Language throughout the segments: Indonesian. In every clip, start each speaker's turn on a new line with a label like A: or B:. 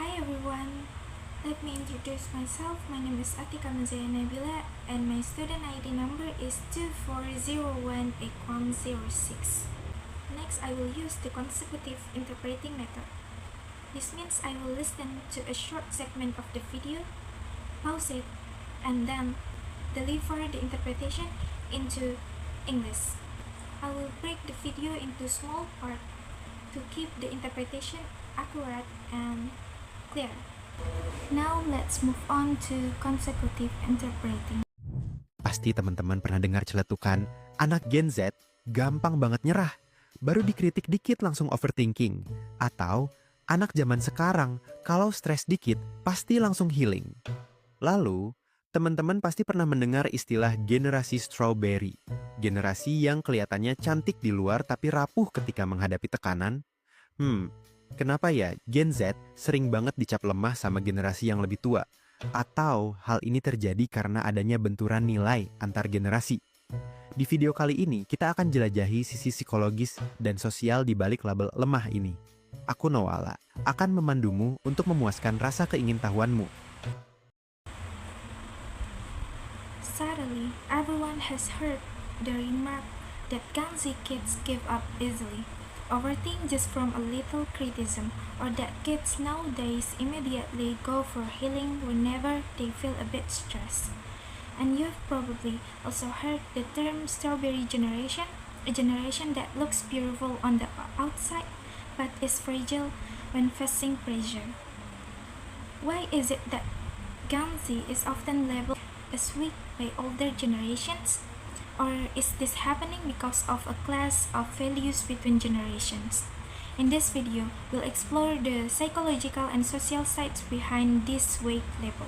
A: Hi everyone, let me introduce myself. My name is Atika Mazaya Nabila and my student ID number is 24018106. Next, I will use the consecutive interpreting method. This means I will listen to a short segment of the video, pause it, and then deliver the interpretation into English. I will break the video into small parts to keep the interpretation accurate and clear. Now let's move on to consecutive interpreting.
B: Pasti teman-teman pernah dengar celetukan, anak Gen Z gampang banget nyerah, baru dikritik dikit langsung overthinking. Atau, anak zaman sekarang kalau stres dikit pasti langsung healing. Lalu, teman-teman pasti pernah mendengar istilah generasi strawberry. Generasi yang kelihatannya cantik di luar tapi rapuh ketika menghadapi tekanan. Kenapa ya Gen Z sering banget dicap lemah sama generasi yang lebih tua? Atau hal ini terjadi karena adanya benturan nilai antar generasi? Di video kali ini kita akan jelajahi sisi psikologis dan sosial di balik label lemah ini. Aku Noala, akan memandumu untuk memuaskan rasa keingintahuanmu.
A: Sadly, everyone has heard the remark that Gen Z kids give up easily, overthink just from a little criticism, or that kids nowadays immediately go for healing whenever they feel a bit stressed. And you've probably also heard the term strawberry generation, a generation that looks beautiful on the outside but is fragile when facing pressure. Why is it that Gen Z is often labeled as weak by older generations? Or is this happening because of a clash of values between generations? In this video, we'll explore the psychological and social sides behind this weak label.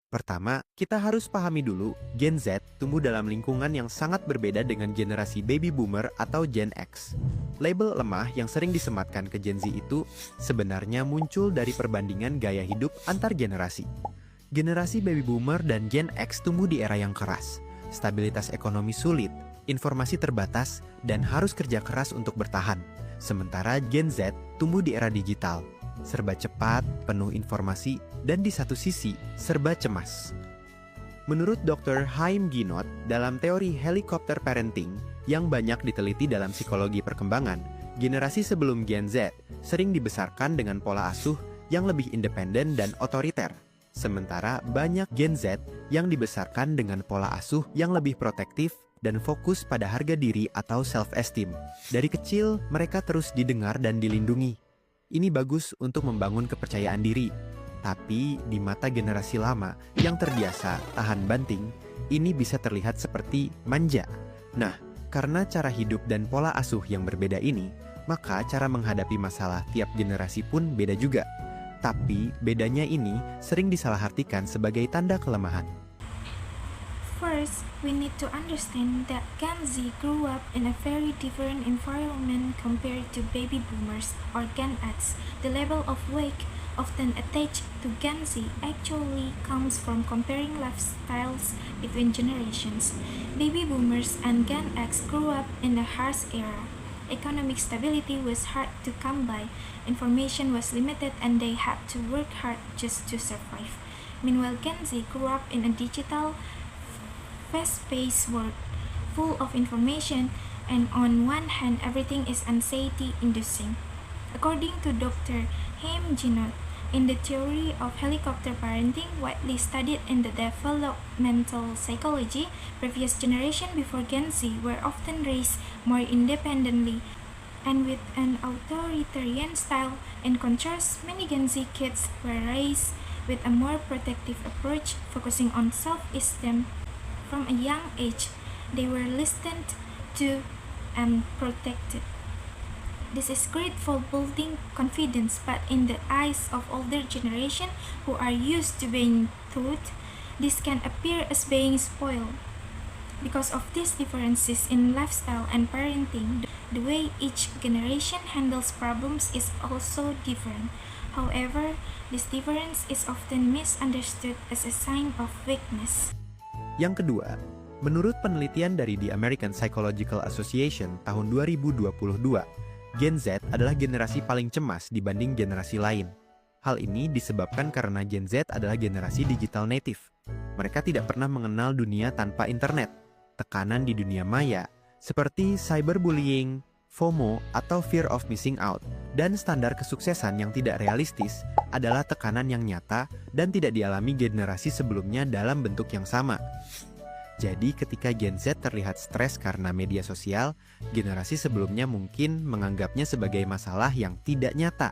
B: Pertama, kita harus pahami dulu, Gen Z tumbuh dalam lingkungan yang sangat berbeda dengan generasi Baby Boomer atau Gen X. Label lemah yang sering disematkan ke Gen Z itu sebenarnya muncul dari perbandingan gaya hidup antar generasi. Generasi Baby Boomer dan Gen X tumbuh di era yang keras, stabilitas ekonomi sulit, informasi terbatas, dan harus kerja keras untuk bertahan. Sementara Gen Z tumbuh di era digital, serba cepat, penuh informasi, dan di satu sisi serba cemas. Menurut Dr. Haim Ginott dalam teori helikopter parenting yang banyak diteliti dalam psikologi perkembangan, generasi sebelum Gen Z sering dibesarkan dengan pola asuh yang lebih independen dan otoriter. Sementara banyak Gen Z yang dibesarkan dengan pola asuh yang lebih protektif dan fokus pada harga diri atau self-esteem. Dari kecil, mereka terus didengar dan dilindungi. Ini bagus untuk membangun kepercayaan diri. Tapi di mata generasi lama yang terbiasa tahan banting, ini bisa terlihat seperti manja. Nah, karena cara hidup dan pola asuh yang berbeda ini, maka cara menghadapi masalah tiap generasi pun beda juga. Tapi bedanya ini sering disalahartikan sebagai tanda kelemahan.
A: First, we need to understand that Gen Z grew up in a very different environment compared to baby boomers or Gen X. The level of weight often attached to Gen Z actually comes from comparing lifestyles between generations. Baby boomers and Gen X grew up in a harsh era. Economic stability was hard to come by, information was limited, and they had to work hard just to survive. Meanwhile, Gen Z grew up in a digital, fast-paced world, full of information, and on one hand, everything is anxiety-inducing. According to Dr. Haim Ginott, in the theory of helicopter parenting, widely studied in the developmental psychology, previous generations before Gen Z were often raised more independently and with an authoritarian style. In contrast, many Gen Z kids were raised with a more protective approach, focusing on self-esteem. From a young age, they were listened to and protected. This is great for building confidence, but in the eyes of older generation who are used to being taught, this can appear as being spoiled. Because of these differences in lifestyle and parenting, the way each generation handles problems is also different. However, this difference is often misunderstood as a sign of weakness.
B: Yang kedua, menurut penelitian dari The American Psychological Association tahun 2022, Gen Z adalah generasi paling cemas dibanding generasi lain. Hal ini disebabkan karena Gen Z adalah generasi digital native. Mereka tidak pernah mengenal dunia tanpa internet. Tekanan di dunia maya, seperti cyberbullying, FOMO, atau fear of missing out, dan standar kesuksesan yang tidak realistis adalah tekanan yang nyata dan tidak dialami generasi sebelumnya dalam bentuk yang sama. Jadi ketika Gen Z terlihat stres karena media sosial, generasi sebelumnya mungkin menganggapnya sebagai masalah yang tidak nyata.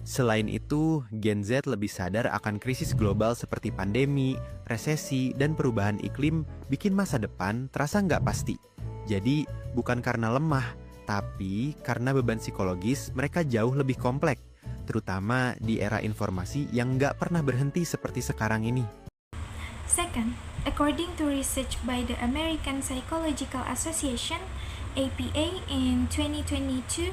B: Selain itu, Gen Z lebih sadar akan krisis global seperti pandemi, resesi, dan perubahan iklim bikin masa depan terasa nggak pasti. Jadi, bukan karena lemah, tapi karena beban psikologis mereka jauh lebih kompleks, terutama di era informasi yang nggak pernah berhenti seperti sekarang ini.
A: Second, according to research by the American Psychological Association, APA, in 2022,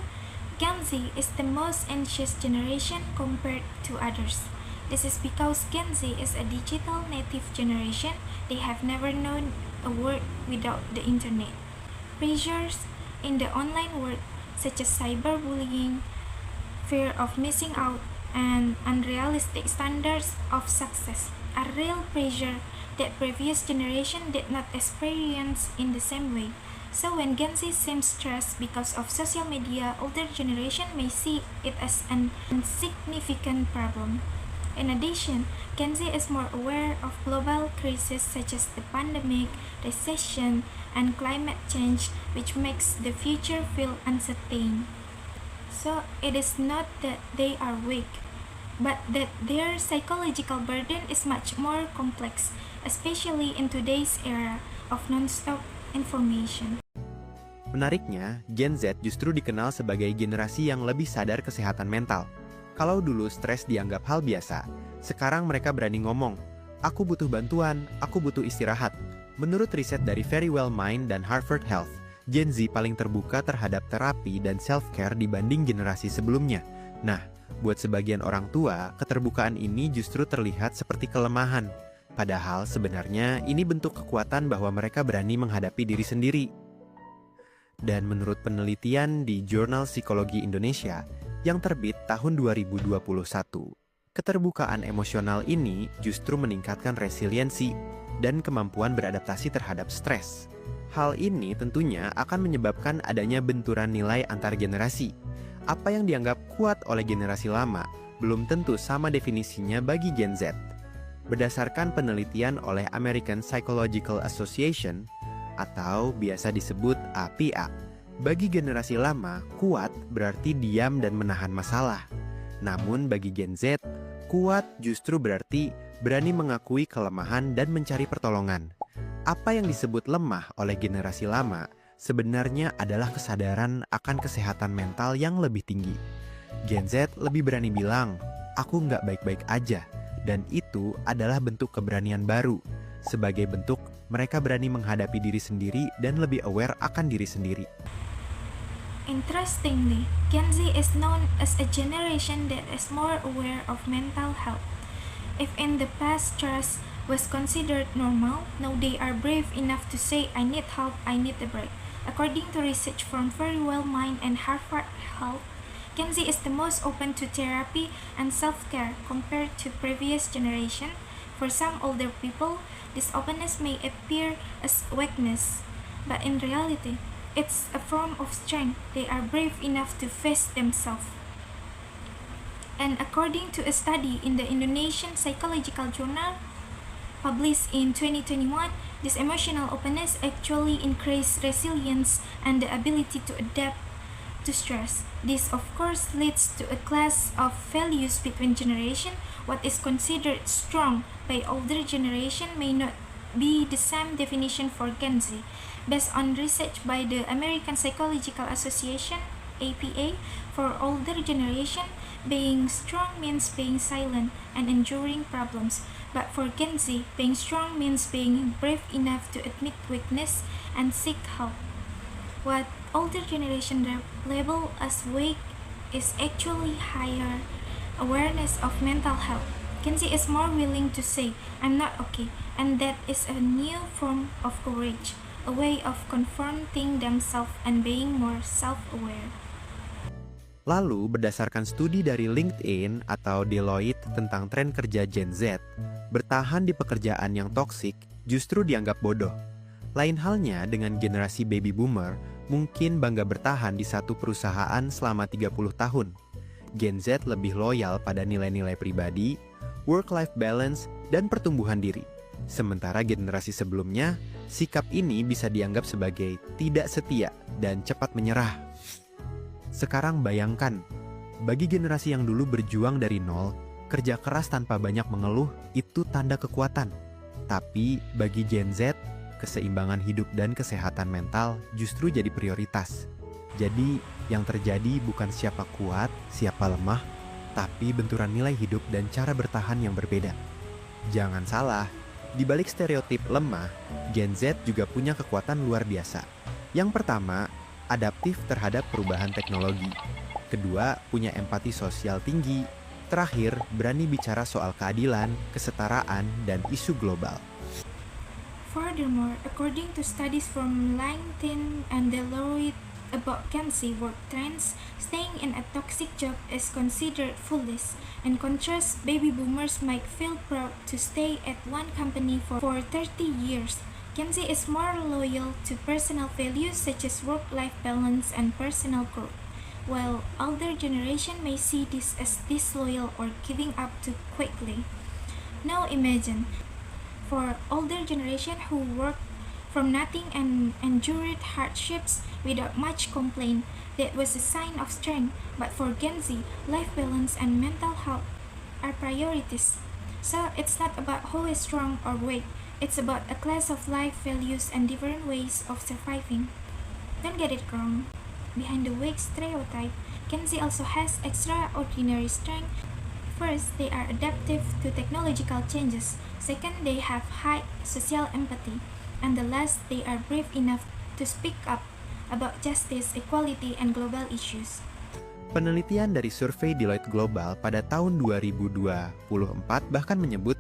A: Gen Z is the most anxious generation compared to others. This is because Gen Z is a digital native generation. They have never known a world without the internet. Pressures in the online world, such as cyberbullying, fear of missing out, and unrealistic standards of success, are real pressure that previous generation did not experience in the same way. So when Gen Z seems stressed because of social media, older generation may see it as an insignificant problem. In addition, Gen Z is more aware of global crises such as the pandemic, recession, and climate change, which makes the future feel uncertain. So it is not that they are weak, but that their psychological burden is much more complex, especially in today's era of non-stop information.
B: Menariknya, Gen Z justru dikenal sebagai generasi yang lebih sadar kesehatan mental. Kalau dulu stres dianggap hal biasa, sekarang mereka berani ngomong, "Aku butuh bantuan, aku butuh istirahat." Menurut riset dari Verywell Mind dan Harvard Health, Gen Z paling terbuka terhadap terapi dan self-care dibanding generasi sebelumnya. Nah, buat sebagian orang tua, keterbukaan ini justru terlihat seperti kelemahan. Padahal sebenarnya ini bentuk kekuatan bahwa mereka berani menghadapi diri sendiri. Dan menurut penelitian di Jurnal Psikologi Indonesia yang terbit tahun 2021, keterbukaan emosional ini justru meningkatkan resiliensi dan kemampuan beradaptasi terhadap stres. Hal ini tentunya akan menyebabkan adanya benturan nilai antar generasi. Apa yang dianggap kuat oleh generasi lama belum tentu sama definisinya bagi Gen Z. Berdasarkan penelitian oleh American Psychological Association atau biasa disebut APA, bagi generasi lama, kuat berarti diam dan menahan masalah. Namun bagi Gen Z, kuat justru berarti berani mengakui kelemahan dan mencari pertolongan. Apa yang disebut lemah oleh generasi lama sebenarnya adalah kesadaran akan kesehatan mental yang lebih tinggi. Gen Z lebih berani bilang, "Aku nggak baik-baik aja," dan itu adalah bentuk keberanian baru. Sebagai bentuk, mereka berani menghadapi diri sendiri dan lebih aware akan diri sendiri.
A: Interestingly, Gen Z is known as a generation that is more aware of mental health. If in the past stress was considered normal, now they are brave enough to say, "I need help, I need a break." According to research from Verywell Mind and Harvard Health, Gen Z is the most open to therapy and self-care compared to previous generation. For some older people, this openness may appear as weakness, but in reality, it's a form of strength. They are brave enough to face themselves. And according to a study in the Indonesian Psychological Journal, published in 2021, this emotional openness actually increases resilience and the ability to adapt to stress. This of course leads to a clash of values between generation. What is considered strong by older generation may not be the same definition for Gen Z. Based on research by the American Psychological Association, APA, for older generation, being strong means being silent and enduring problems. But for Gen Z, being strong means being brave enough to admit weakness and seek help. What older generation label as weak is actually higher awareness of mental health. Gen Z is more willing to say, "I'm not okay," and that is a new form of courage, a way of confronting themselves and being more self-aware.
B: Lalu, berdasarkan studi dari LinkedIn atau Deloitte tentang tren kerja Gen Z, bertahan di pekerjaan yang toksik justru dianggap bodoh. Lain halnya dengan generasi baby boomer, mungkin bangga bertahan di satu perusahaan selama 30 tahun. Gen Z lebih loyal pada nilai-nilai pribadi, work-life balance, dan pertumbuhan diri. Sementara generasi sebelumnya, sikap ini bisa dianggap sebagai tidak setia dan cepat menyerah. Sekarang bayangkan, bagi generasi yang dulu berjuang dari nol, kerja keras tanpa banyak mengeluh itu tanda kekuatan. Tapi bagi Gen Z, keseimbangan hidup dan kesehatan mental justru jadi prioritas. Jadi, yang terjadi bukan siapa kuat, siapa lemah, tapi benturan nilai hidup dan cara bertahan yang berbeda. Jangan salah, di balik stereotip lemah, Gen Z juga punya kekuatan luar biasa. Yang pertama, adaptif terhadap perubahan teknologi. Kedua, punya empati sosial tinggi. Terakhir, berani bicara soal keadilan, kesetaraan, dan isu global.
A: Furthermore, according to studies from LinkedIn and Deloitte about Gen Z work trends, staying in a toxic job is considered foolish. In contrast, baby boomers might feel proud to stay at one company for 30 years. Gen Z is more loyal to personal values such as work-life balance and personal growth, while older generation may see this as disloyal or giving up too quickly. Now imagine, for older generation who worked from nothing and endured hardships without much complaint, that was a sign of strength. But for Gen Z, life balance and mental health are priorities. So it's not about who is strong or weak. It's about a class of life values and different ways of surviving. Don't get it wrong. Behind the weak stereotype, Gen Z also has extraordinary strength. First, they are adaptive to technological changes. Second, they have high social empathy. And the last, they are brave enough to speak up about justice, equality, and global issues.
B: Penelitian dari survei Deloitte Global pada tahun 2024 bahkan menyebut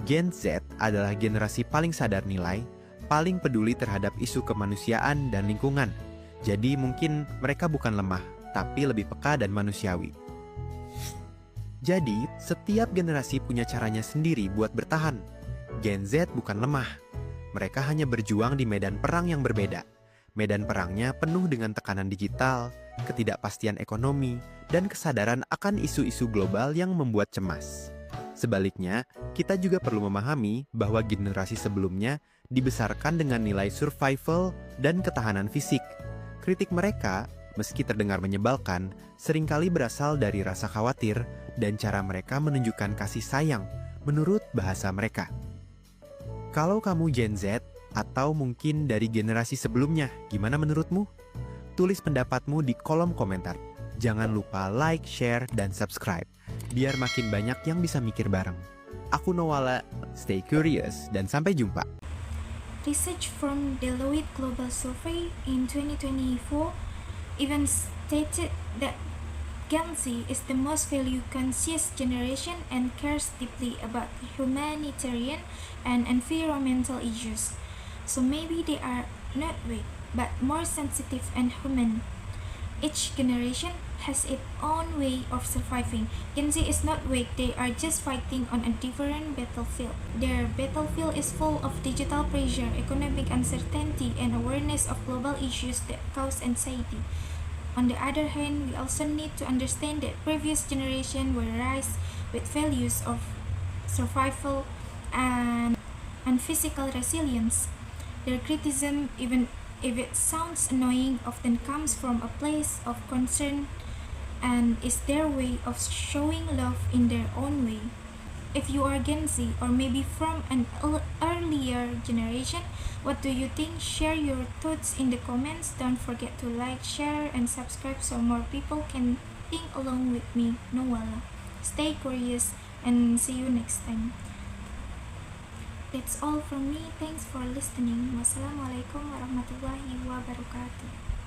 B: Gen Z adalah generasi paling sadar nilai, paling peduli terhadap isu kemanusiaan dan lingkungan. Jadi mungkin mereka bukan lemah, tapi lebih peka dan manusiawi. Jadi, setiap generasi punya caranya sendiri buat bertahan. Gen Z bukan lemah. Mereka hanya berjuang di medan perang yang berbeda. Medan perangnya penuh dengan tekanan digital, ketidakpastian ekonomi, dan kesadaran akan isu-isu global yang membuat cemas. Sebaliknya, kita juga perlu memahami bahwa generasi sebelumnya dibesarkan dengan nilai survival dan ketahanan fisik. Kritik mereka, meski terdengar menyebalkan, seringkali berasal dari rasa khawatir dan cara mereka menunjukkan kasih sayang menurut bahasa mereka. Kalau kamu Gen Z atau mungkin dari generasi sebelumnya, gimana menurutmu? Tulis pendapatmu di kolom komentar. Jangan lupa like, share, dan subscribe, biar makin banyak yang bisa mikir bareng. Aku Noala, stay curious, dan sampai jumpa.
A: Research from Deloitte Global Survey in 2024 even stated that Gen Z is the most value-conscious generation and cares deeply about humanitarian and environmental issues. So maybe they are not weak, but more sensitive and human. Each generation has its own way of surviving. Gen Z is not weak, they are just fighting on a different battlefield. Their battlefield is full of digital pressure, economic uncertainty, and awareness of global issues that cause anxiety. On the other hand, we also need to understand that previous generations were raised with values of survival and physical resilience. Their criticism, even if it sounds annoying, often comes from a place of concern and is their way of showing love in their own way. If you are Gen Z or maybe from an earlier generation, what do you think? Share your thoughts in the comments. Don't forget to like, share, and subscribe so more people can think along with me, Noala. Stay curious and see you next time. That's all from me. Thanks for listening. Wassalamualaikum warahmatullahi wabarakatuh.